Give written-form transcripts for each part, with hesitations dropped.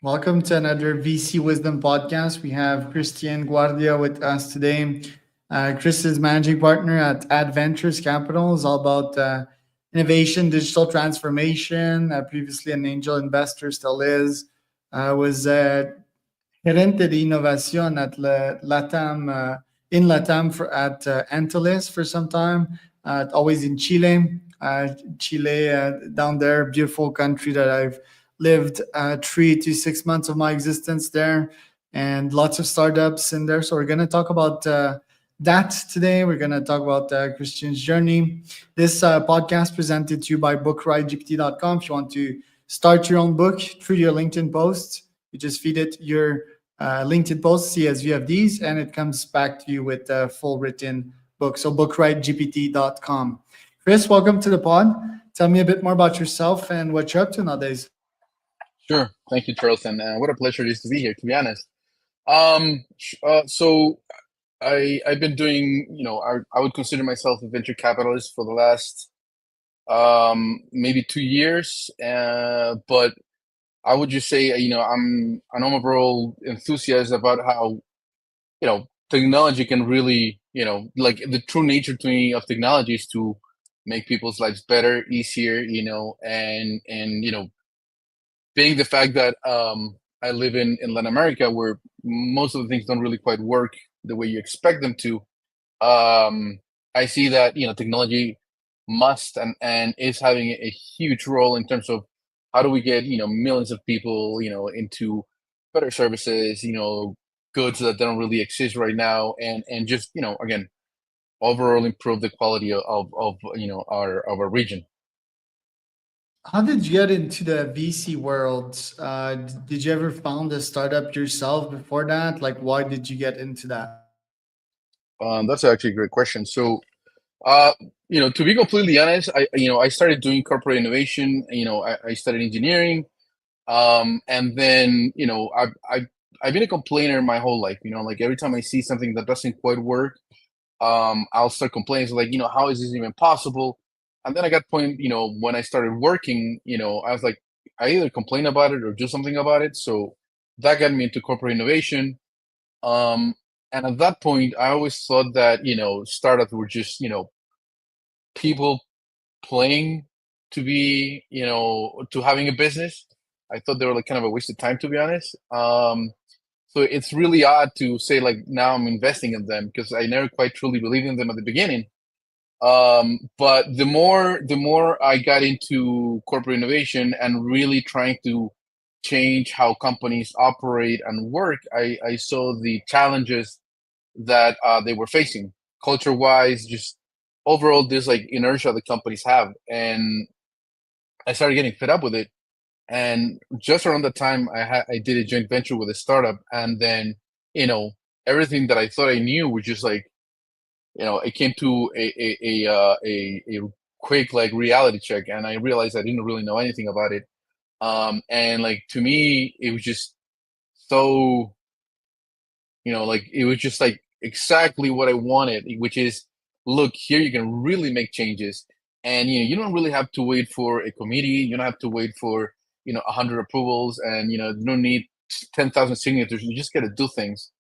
Welcome to another VC Wisdom podcast. We have Cristian Guardia with us today. Chris is managing partner at Adventures Capital. It's all about innovation, digital transformation. Previously an angel investor, still is. Was gerente de innovación at Latam, in Latam at Antilles for some time, always in Chile. Chile, down there, beautiful country that I've lived 3 to 6 months of my existence there, and lots of startups in there. So we're going to talk about that today. We're going to talk about Christian's journey. This podcast presented to you by bookridegpt.com. If you want to start your own book through your LinkedIn posts, you just feed it your LinkedIn posts, CSVFDs, and it comes back to you with a full written book. So bookridegpt.com. Chris, welcome to the pod. Tell me a bit more about yourself and what you're up to nowadays. Sure. Thank you, Charles. And what a pleasure it is to be here, to be honest. So I've been doing, I would consider myself a venture capitalist for the last maybe 2 years. But I would just say, I'm an overall enthusiast about how, technology can really, like the true nature to me of technology is to make people's lives better, easier, and being the fact that I live in Latin America, where most of the things don't really quite work the way you expect them to, I see that technology must and is having a huge role in terms of how do we get millions of people into better services, goods that don't really exist right now, and just again overall improve the quality of our region. How did you get into the VC world? Did you ever found a startup yourself before that? Like, why did you get into that? That's actually a great question. So Uh, to be completely honest, I started doing corporate innovation. I studied engineering, and then I've been a complainer my whole life. Like every time I see something that doesn't quite work, I'll start complaining. So like, how is this even possible? And then I got point, when I started working, I was like, I either complain about it or do something about it. So that got me into corporate innovation. Um, and at that point, I always thought that startups were just people playing to be, to having a business. I thought they were like kind of a waste of time, to be honest. So it's really odd to say like now I'm investing in them because I never quite truly believed in them at the beginning. But the more I got into corporate innovation and really trying to change how companies operate and work, I saw the challenges that they were facing culture wise, just overall this like inertia that companies have. And I started getting fed up with it. And just around the time I did a joint venture with a startup, and then you know everything that I thought I knew was just like it came to a quick like reality check, and I realized I didn't really know anything about it. And like to me, it was just so like it was just like exactly what I wanted, which is look here, you can really make changes, and you don't really have to wait for a committee. You don't have to wait for 100 approvals, and you don't need 10,000 signatures. You just got to do things.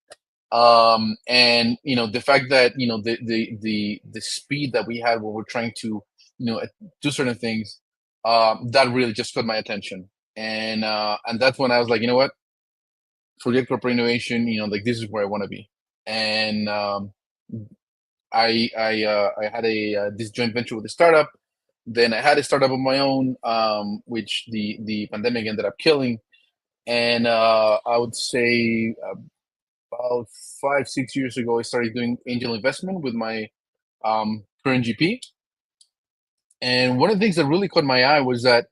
And the fact that the speed that we had when we're trying to do certain things, that really just caught my attention, and that's when I was like, you know what, forget corporate innovation. Like this is where I want to be. And I had a this joint venture with a startup. Then I had a startup of my own, which the pandemic ended up killing. And I would say about 5 6 years ago, I started doing angel investment with my current GP. And one of the things that really caught my eye was that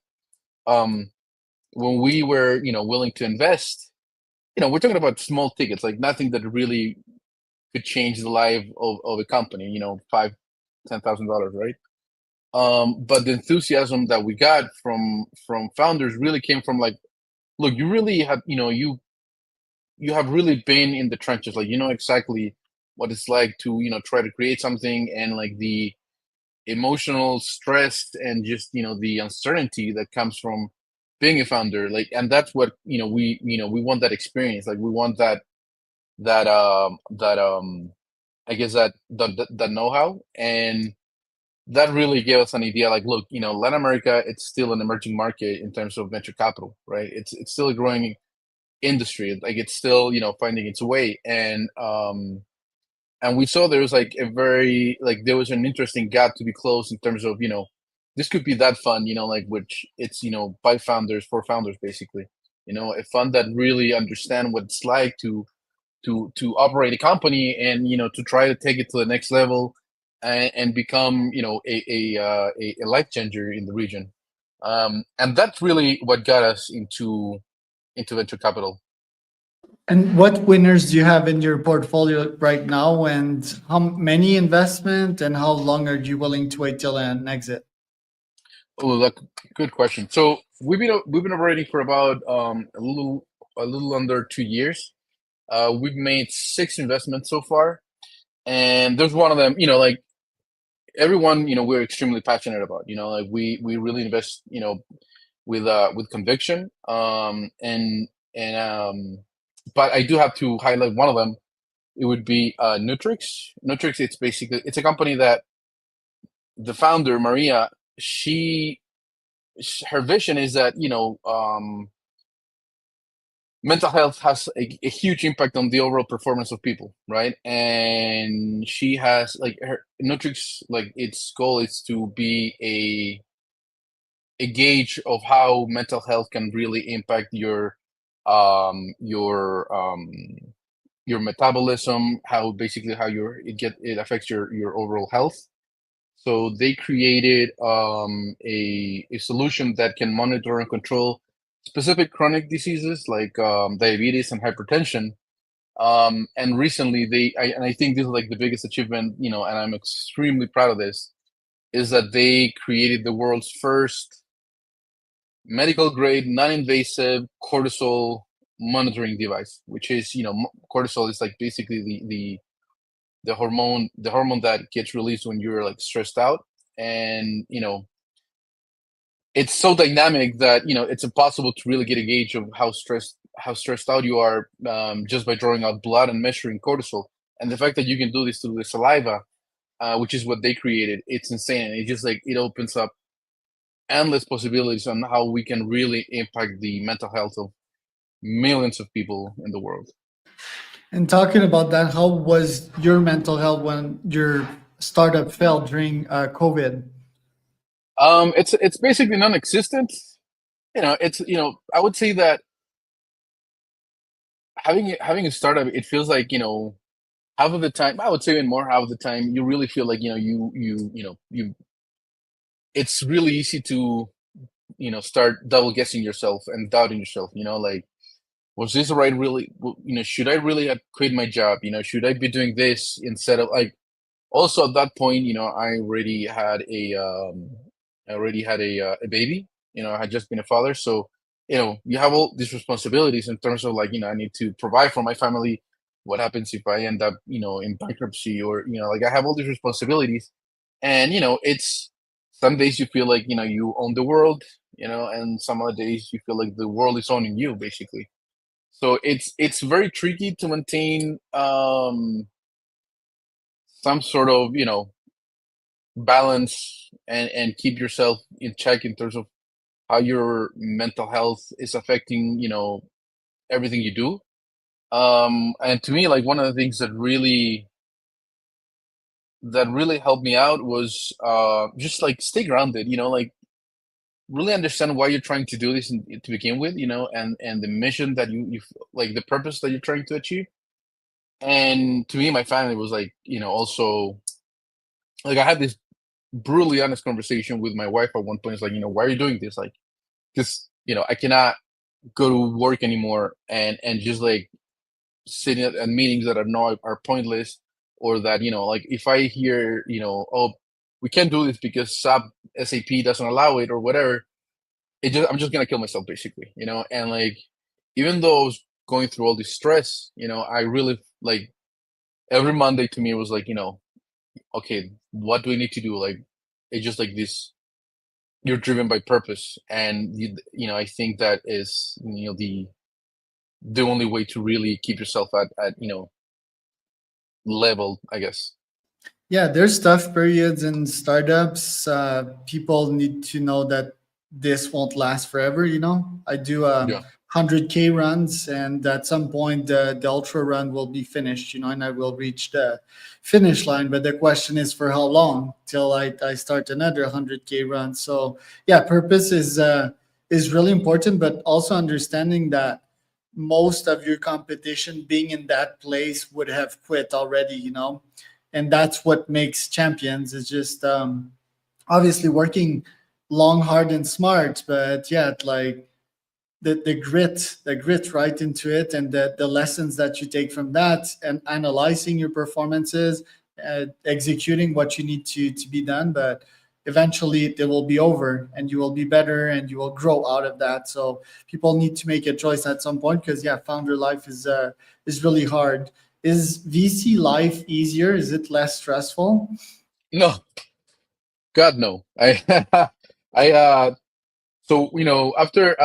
um, when we were willing to invest, we're talking about small tickets, like nothing that really could change the life of a company, $5 10,000, right? But the enthusiasm that we got from founders really came from like, look, you really have you have really been in the trenches, like exactly what it's like to try to create something, and like the emotional stress and just the uncertainty that comes from being a founder. Like, and that's what, we want that experience. Like, we want that I guess that know-how, and that really gave us an idea. Like, look, Latin America, it's still an emerging market in terms of venture capital, right? It's still a growing industry. Like, it's still, finding its way, and we saw there was like there was an interesting gap to be closed in terms of, this could be that fund, like, which it's, by founders for founders, basically, a fund that really understand what it's like to operate a company, and to try to take it to the next level, and become, a life changer in the region. And that's really what got us into venture capital. And what winners do you have in your portfolio right now, and how many investment, and how long are you willing to wait till an exit? Oh, look, good question. So we've been operating for about a little under 2 years. We've made 6 investments so far, and there's one of them. Like, everyone, we're extremely passionate about. Like, we really invest, with conviction. But I do have to highlight one of them. It would be Nutrix. Nutrix, it's a company that the founder, Maria, her vision is that, mental health has a huge impact on the overall performance of people, right? And she has, like, her Nutrix, like, its goal is to be a gauge of how mental health can really impact um your um your metabolism, how basically how it affects your overall health. So they created a solution that can monitor and control specific chronic diseases like diabetes and hypertension. And recently, and I think this is like the biggest achievement, and I'm extremely proud of this, is that they created the world's first medical grade, non-invasive cortisol monitoring device, which is, cortisol is like basically the hormone that gets released when you're like stressed out. And it's so dynamic that it's impossible to really get a gauge of how stressed out you are, just by drawing out blood and measuring cortisol. And the fact that you can do this through the saliva, which is what they created, it's insane. It just like it opens up endless possibilities on how we can really impact the mental health of millions of people in the world. And talking about that, how was your mental health when your startup failed during COVID? It's basically non-existent. It's I would say that having a startup, it feels like, half of the time, I would say even more, half of the time, you really feel like, it's really easy to, start double guessing yourself and doubting yourself. Like, was this right? Really, should I really have quit my job? Should I be doing this instead of, like, also at that point, I already had a baby. I had just been a father, so you have all these responsibilities in terms of, like, I need to provide for my family. What happens if I end up, in bankruptcy, or like, I have all these responsibilities, and it's some days you feel like you own the world, and some other days you feel like the world is owning you, basically. So it's very tricky to maintain some sort of balance, and keep yourself in check in terms of how your mental health is affecting everything you do. And to me, like, one of the things that really helped me out was just like stay grounded, like, really understand why you're trying to do this to begin with, and the mission that like, the purpose that you're trying to achieve. And to me, my family was like, also, like, I had this brutally honest conversation with my wife at one point. It's like, why are you doing this? Like, because I cannot go to work anymore, and just like sitting at meetings that are pointless, or that, like, if I hear, oh, we can't do this because SAP doesn't allow it, or whatever, I'm just gonna kill myself, basically. And, like, even though I was going through all this stress, I really, like, every Monday to me was like, okay, what do we need to do? Like, it's just like this. you're driven by purpose, and I think that is the only way to really keep yourself at level, I guess. Yeah, there's tough periods in startups. People need to know that this won't last forever. I do Yeah. 100K runs, and at some point, the ultra run will be finished, and I will reach the finish line. But the question is for how long till I start another 100K run. So, yeah, purpose is really important, but also understanding that most of your competition being in that place would have quit already, and that's what makes champions is just obviously working long, hard, and smart. But yeah, like the grit right into it, and the lessons that you take from that, and analyzing your performances, executing what you need to be done. But eventually it will be over, and you will be better, and you will grow out of that. So people need to make a choice at some point, because yeah, founder life is really hard. Is VC life easier? Is it less stressful? No, God, no. I so after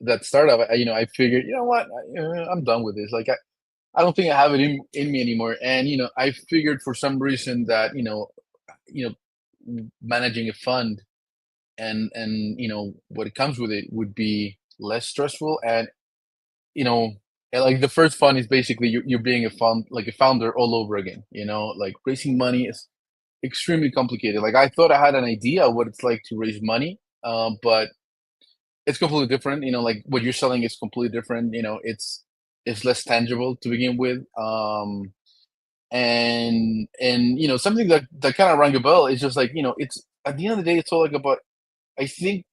that startup, I figured, you know what, I'm done with this. Like I don't think I have it in me anymore. And I figured for some reason that managing a fund and what it comes with it would be less stressful. And like the first fund is basically you're being a fund like a founder all over again. Like raising money is extremely complicated. Like I thought I had an idea of what it's like to raise money, but it's completely different. Like what you're selling is completely different. It's less tangible to begin with. And something that kind of rang a bell is just like it's at the end of the day, it's all like about. I think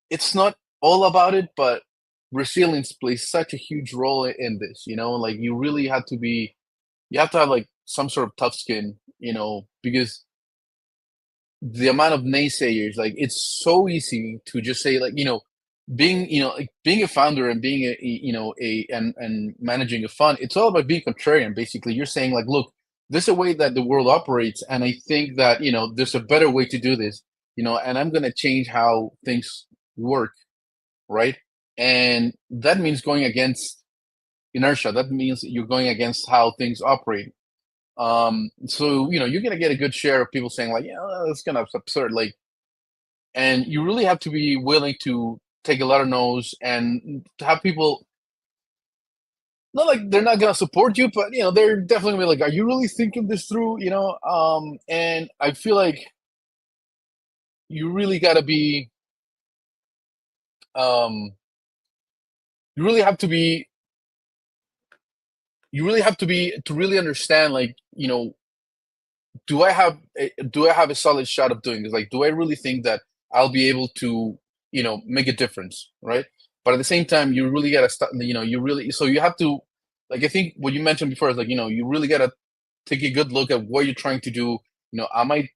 it's not all about it, but resilience plays such a huge role in this. Like you have to have like some sort of tough skin. Because the amount of naysayers, like it's so easy to just say like being a founder and being a and managing a fund, it's all about being contrarian. Basically you're saying like, look, there's a way that the world operates, and I think that there's a better way to do this, and I'm going to change how things work, right? And that means going against inertia. That means you're going against how things operate. So you're gonna get a good share of people saying like, yeah, that's kind of absurd. Like, and you really have to be willing to take a lot of no's and to have people not like they're not gonna support you, but they're definitely gonna be like, are you really thinking this through? And I feel like you really gotta be um you really have to be to really understand, like, do I have a solid shot of doing this? Like, do I really think that I'll be able to, make a difference, right? But at the same time, you really gotta start. You really so you have to, like, I think what you mentioned before is like, you really gotta take a good look at what you're trying to do. Am I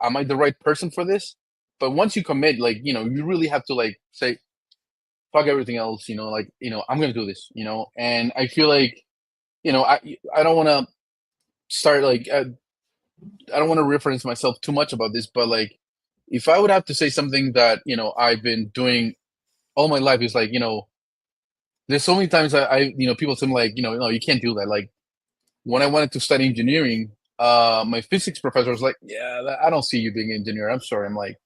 the right person for this? But once you commit, like, you really have to like say, fuck everything else. Like, I'm gonna do this. And I feel like, I don't want to start like I don't want to reference myself too much about this, but like, if I would have to say something that I've been doing all my life is like, there's so many times I people say like, no, you can't do that. Like when I wanted to study engineering, my physics professor was like, yeah, I don't see you being an engineer. I'm sorry. I'm like,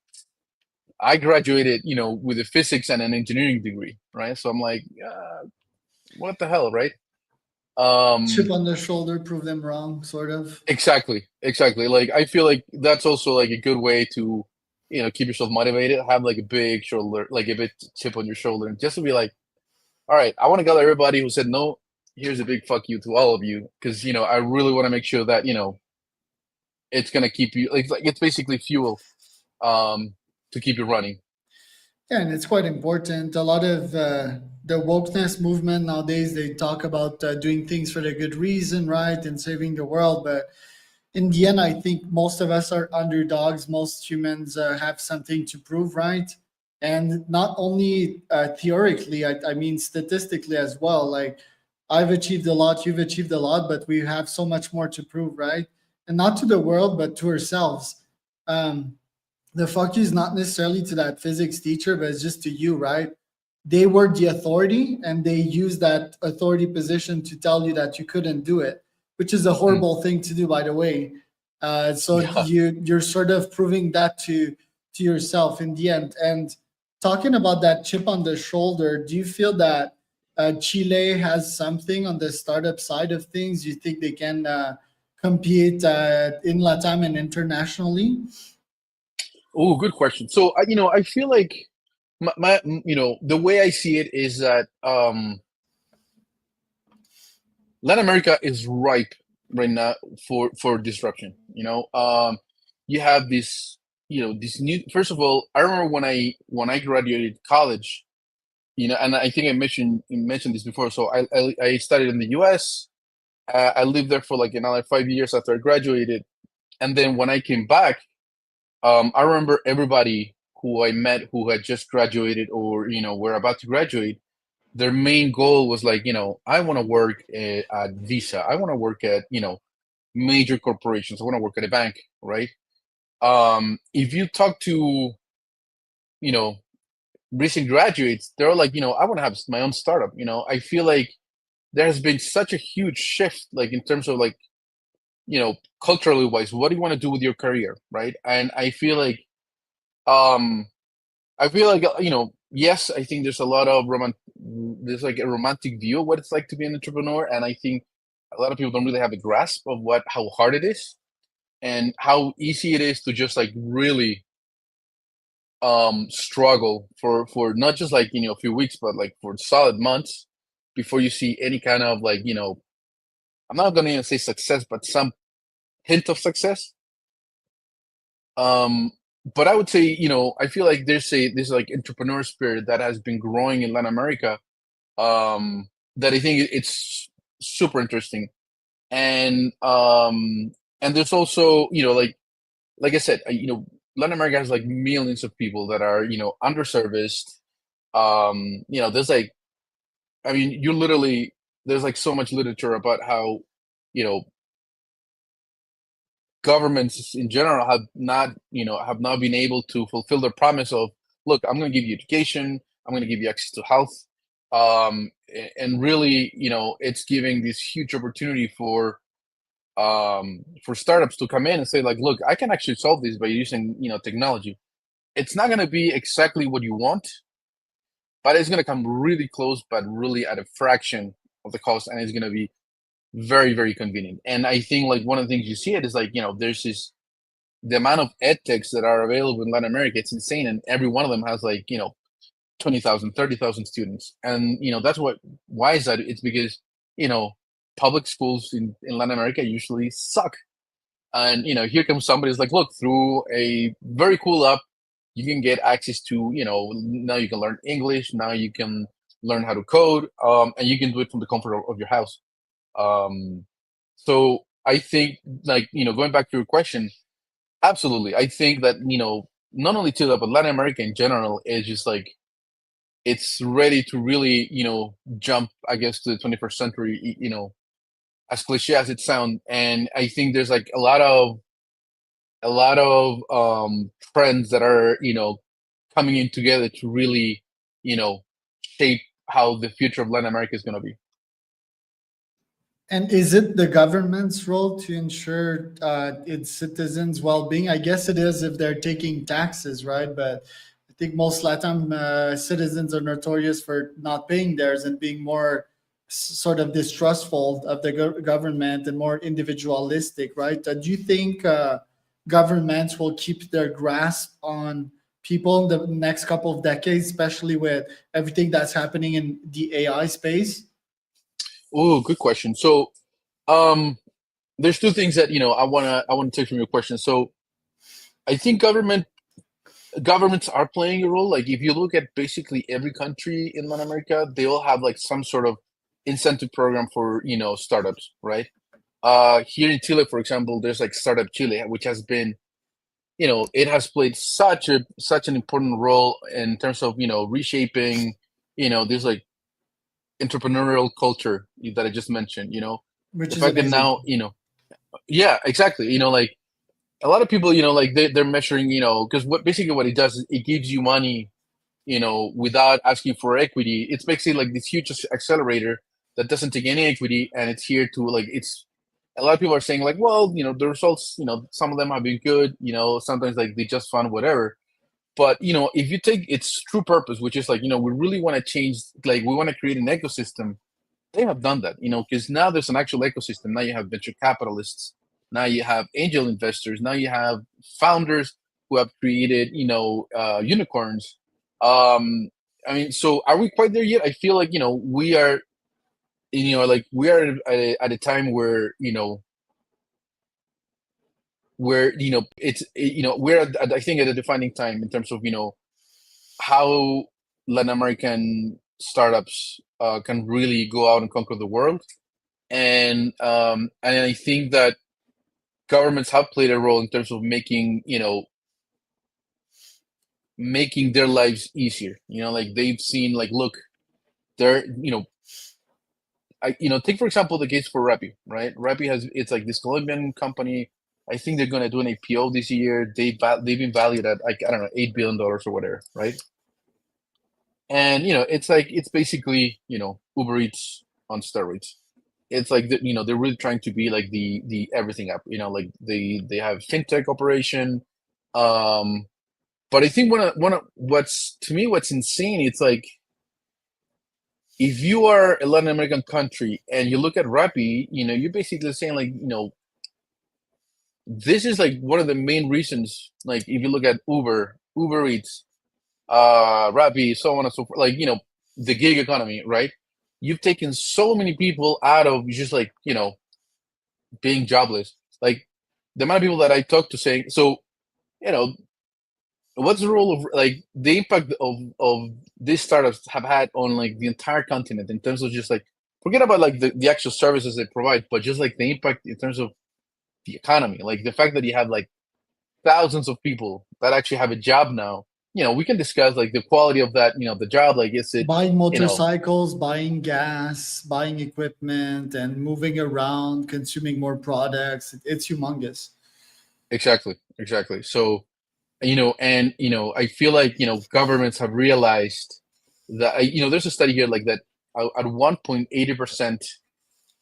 I graduated, with a physics and an engineering degree, right? So I'm like, what the hell, right? Chip Um, on the shoulder, prove them wrong, sort of. exactly. Like I feel like that's also like a good way to, keep yourself motivated. Have like a big shoulder, like a big chip on your shoulder, and just to be like, all right, I want to gather everybody who said no. Here's a big fuck you to all of you, because I really want to make sure that it's gonna keep you like it's basically fuel, um, to keep you running. Yeah, and it's quite important. A lot of the wokeness movement nowadays, they talk about doing things for the good reason, right, and saving the world. But in the end, I think most of us are underdogs. Most humans have something to prove, right? And not only theoretically, I mean statistically as well. Like I've achieved a lot, you've achieved a lot, but we have so much more to prove, right? And not to the world, but to ourselves. the fuck you is not necessarily to that physics teacher, but it's just to you, right? They were the authority and they used that authority position to tell you that you couldn't do it, which is a Mm. horrible thing to do, by the way. So Yeah. you're sort of proving that to yourself in the end. And talking about that chip on the shoulder, do you feel that Chile has something on the startup side of things? You think they can compete in Latam and internationally? Oh, good question. So, I feel like the way I see it is that Latin America is ripe right now for disruption. You have this new. First of all, I remember when I graduated college. And I think I mentioned this before. So I studied in the U.S. I lived there for like another 5 years after I graduated, and then when I came back, I remember everybody who I met who had just graduated or were about to graduate. Their main goal was like, I want to work at Visa. I want to work at major corporations. I want to work at a bank, right? If you talk to you know recent graduates, they're like, I want to have my own startup. I feel like there has been such a huge shift, like in terms of like culturally wise, what do you want to do with your career, right? And um I feel like yes, I think there's a lot of there's like a romantic view of what it's like to be an entrepreneur, and I think a lot of people don't really have a grasp of how hard it is and how easy it is to just like really struggle for not just like a few weeks, but like for solid months before you see any kind of like I'm not gonna even say success, but some hint of success. Um, but I would say, I feel like there's this like entrepreneur spirit that has been growing in Latin America. That I think it's super interesting, and there's also like I said, Latin America has like millions of people that are underserviced. There's like, I mean, you literally there's like so much literature about how you know governments in general have not been able to fulfill their promise of, look, I'm going to give you education, I'm going to give you access to health, and really it's giving this huge opportunity for startups to come in and say like, look, I can actually solve this by using technology. It's not going to be exactly what you want, but it's going to come really close, but really at a fraction of the cost, and it's going to be very, very convenient. And I think like one of the things you see it is like there's this the amount of ed techs that are available in Latin America, it's insane. And every one of them has like, 20,000, 30,000 students. And, why is that? It's because, public schools in Latin America usually suck. And, here comes somebody who's like, look, through a very cool app, you can get access to, now you can learn English, now you can learn how to code, and you can do it from the comfort of your house. Um, so I think like, going back to your question, absolutely. I think that, not only Chile, but Latin America in general is just like it's ready to really, jump, I guess, to the 21st century, as cliche as it sounds. And I think there's like a lot of trends that are, coming in together to really, you know, shape how the future of Latin America is gonna be. And is it the government's role to ensure its citizens' well-being? I guess it is if they're taking taxes, right? But I think most Latin citizens are notorious for not paying theirs and being more sort of distrustful of the government and more individualistic, right? Do you think governments will keep their grasp on people in the next couple of decades, especially with everything that's happening in the AI space? Oh, good question. So, um, there's two things that I wanna take from your question. So, I think governments are playing a role. Like if you look at basically every country in Latin America, they all have like some sort of incentive program for startups, right? Here in Chile, for example, there's like Startup Chile, which has been it has played such an important role in terms of reshaping this like entrepreneurial culture that I just mentioned. Which The is fact that amazing. now yeah, exactly. Like a lot of people, like they're measuring, because what it does is it gives you money, without asking for equity. It's basically like this huge accelerator that doesn't take any equity, and it's here to like it's. A lot of people are saying like, well, the results, some of them have been good, sometimes like they just fund whatever. But if you take its true purpose, which is like, we really want to change, like we want to create an ecosystem. They have done that, because now there's an actual ecosystem. Now you have venture capitalists. Now you have angel investors. Now you have founders who have created, unicorns. I mean, so are we quite there yet? I feel like, we are, like we are at a time where, we're at, I think, at a defining time in terms of, how Latin American startups can really go out and conquer the world. And I think that governments have played a role in terms of making their lives easier. Like they've seen like, look, they're take for example the case for Rappi, right? Rappi it's like this Colombian company. I think they're gonna do an IPO this year. They've been valued at like, I don't know, $8 billion or whatever, right? And it's like it's basically Uber Eats on steroids. It's like they're really trying to be like the everything app. Like they have fintech operation. Um, but I think one of what's to me what's insane. It's like if you are a Latin American country and you look at Rappi, you're basically saying like this is like one of the main reasons. Like if you look at Uber Eats, Rappi, so on and so forth. Like the gig economy, right? You've taken so many people out of just like being jobless. Like the amount of people that I talk to saying, so you know, what's the role of like the impact of these startups have had on like the entire continent in terms of just like forget about like the actual services they provide, but just like the impact in terms of the economy, like the fact that you have like thousands of people that actually have a job now. We can discuss like the quality of that, the job, like is it, Buying you know, motorcycles, buying gas, buying equipment, and moving around, consuming more products. It's humongous. exactly. So, and I feel like governments have realized that there's a study here like that at 1.80%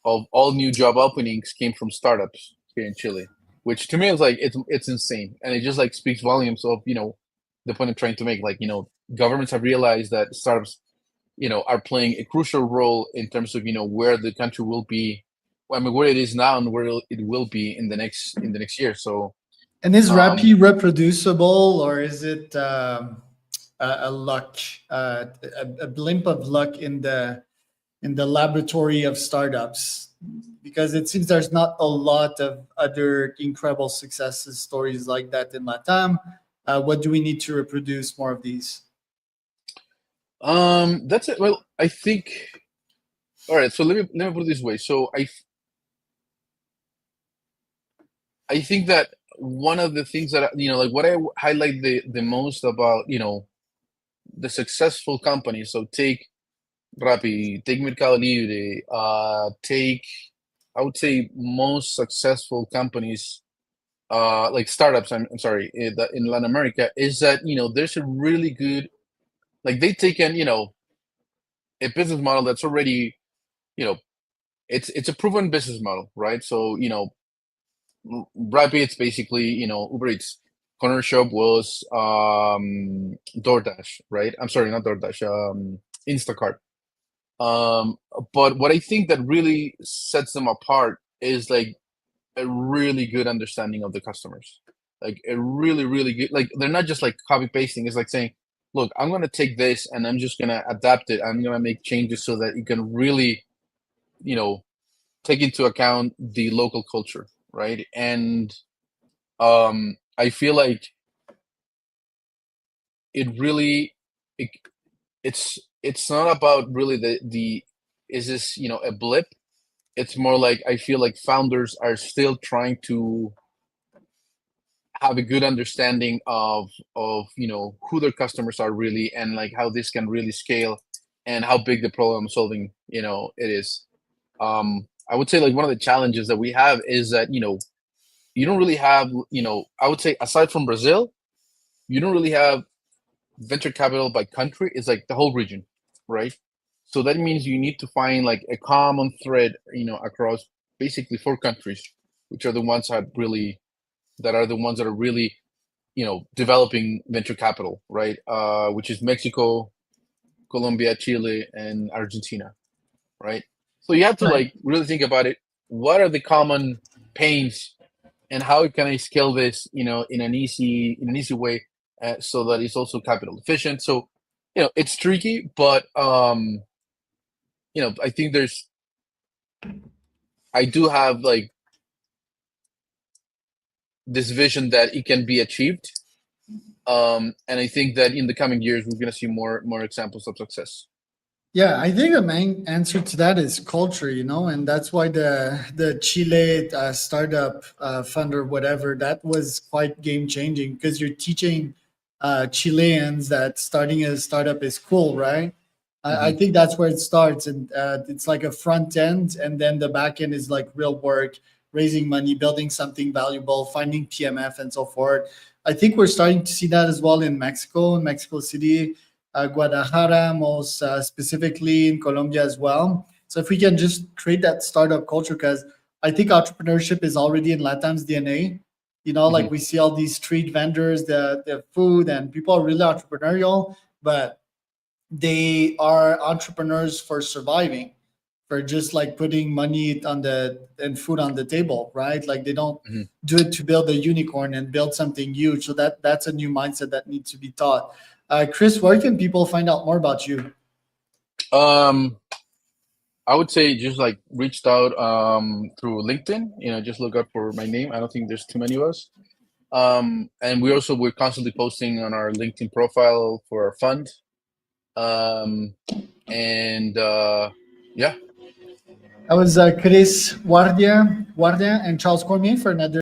of all new job openings came from startups here in Chile, which to me is like it's insane, and it just like speaks volumes of the point I'm trying to make. Like governments have realized that startups are playing a crucial role in terms of where the country will be. I mean, where it is now and where it will be in the next year. So And is um, Rappi reproducible, or is it a luck, a blimp of luck in the laboratory of startups? Because it seems there's not a lot of other incredible successes stories like that in Latam. What do we need to reproduce more of these? that's it. Well, I think. All right. So let me put it this way. So I think that one of the things that like what I highlight the most about the successful companies. So take Rappi, take Mercado Libre, take I would say most successful companies, like startups. I'm sorry, in Latin America, is that there's a really good like they taken a business model that's already you know it's a proven business model, right? So Rappi, it's basically Uber Eats. Corner Shop was DoorDash, right? I'm sorry, not DoorDash, Instacart. Um, but what I think that really sets them apart is like a really good understanding of the customers. Like a really, really good, like they're not just like copy pasting. It's like saying, look, I'm gonna take this and I'm just gonna adapt it. I'm gonna make changes so that it can really, you know, take into account the local culture, right? And I feel like it really it, it's not about really the is this a blip. It's more like I feel like founders are still trying to have a good understanding of who their customers are really, and like how this can really scale and how big the problem solving it is. I would say like one of the challenges that we have is that you don't really have, I would say aside from Brazil, you don't really have venture capital by country. It's like the whole region, right? So that means you need to find like a common thread, across basically four countries, which are the ones that are really, developing venture capital, right? Which is Mexico, Colombia, Chile, and Argentina, right? So you have to Right. like really think about it. What are the common pains, and how can I scale this, in an easy way, so that it's also capital efficient. So, it's tricky, but I think I do have like this vision that it can be achieved. And I think that in the coming years we're gonna see more examples of success. Yeah, I think the main answer to that is culture, and that's why the Chile startup fund or whatever, that was quite game changing because you're teaching Chileans that starting a startup is cool, right? I Hmm. think that's where it starts, and it's like a front end, and then the back end is like real work, raising money, building something valuable, finding PMF, and so forth. I think we're starting to see that as well in Mexico City, Guadalajara, most specifically in Colombia as well. So if we can just create that startup culture, because I think entrepreneurship is already in Latam's DNA. Hmm. Like we see all these street vendors, the food, and people are really entrepreneurial, but they are entrepreneurs for surviving, for just like putting money on the and food on the table, right? Like they don't Hmm. do it to build a unicorn and build something huge. So that's a new mindset that needs to be taught. Chris, where can people find out more about you? Um, I would say just like reached out through LinkedIn. Just look up for my name. I don't think there's too many of us. And we're constantly posting on our LinkedIn profile for our fund. Um, and yeah. That was Chris Guardia and Charles Cormier for another